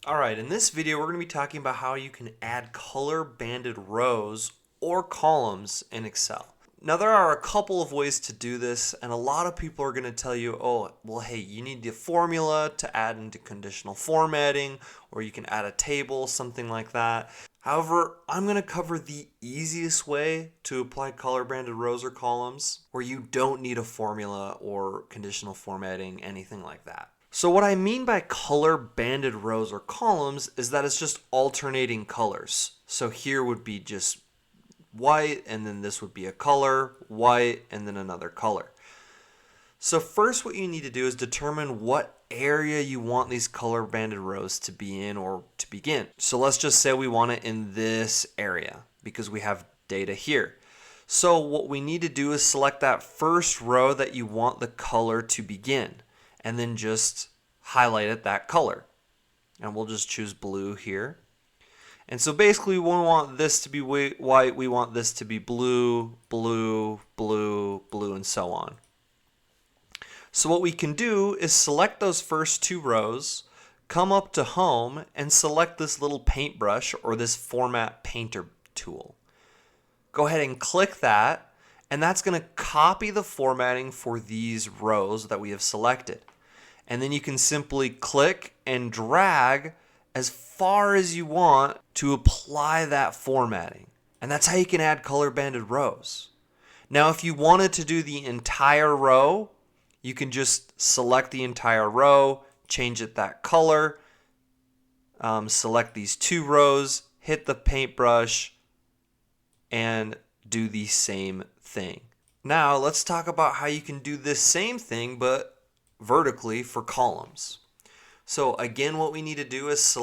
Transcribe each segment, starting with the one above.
Alright, in this video we're going to be talking about how you can add color banded rows or columns in Excel. Now there are a couple of ways to do this, and a lot of people are going to tell you, oh, well hey, you need the formula to add into conditional formatting, or you can add a table, something like that. However, I'm going to cover the easiest way to apply color banded rows or columns where you don't need a formula or conditional formatting, anything like that. So what I mean by color banded rows or columns is that it's just alternating colors. So here would be just white, and then this would be a color, white, and then another color. So first what you need to do is determine what area you want these color banded rows to be in or to begin. So let's just say we want it in this area because we have data here. So what we need to do is select that first row that you want the color to begin, and then just highlight it that color. And we'll just choose blue here. And so basically we want this to be white, we want this to be blue, blue, blue, blue, and so on. So what we can do is select those first two rows, come up to Home, and select this little paintbrush or this Format Painter tool. Go ahead and click that, and that's going to copy the formatting for these rows that we have selected. And then you can simply click and drag as far as you want to apply that formatting. And that's how you can add color banded rows. Now if you wanted to do the entire row, you can just select the entire row, change it that color, select these two rows, hit the paintbrush, and do the same thing. Now let's talk about how you can do this same thing but vertically for columns. So again, what we need to do is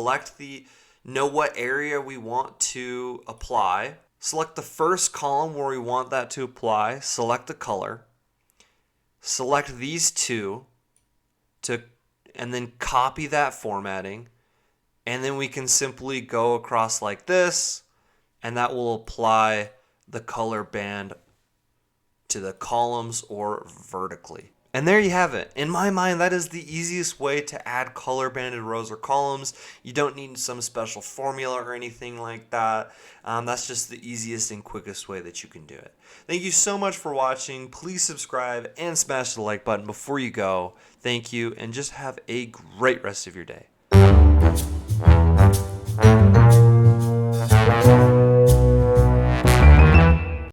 know what area we want to apply. Select the first column where we want that to apply, select the color, select these two, and then copy that formatting, and then we can simply go across like this, and that will apply the color band to the columns or vertically. And there you have it. In my mind, that is the easiest way to add color banded rows or columns. You don't need some special formula or anything like that. That's just the easiest and quickest way that you can do it. Thank you so much for watching. Please subscribe and smash the like button before you go. Thank you, and just have a great rest of your day.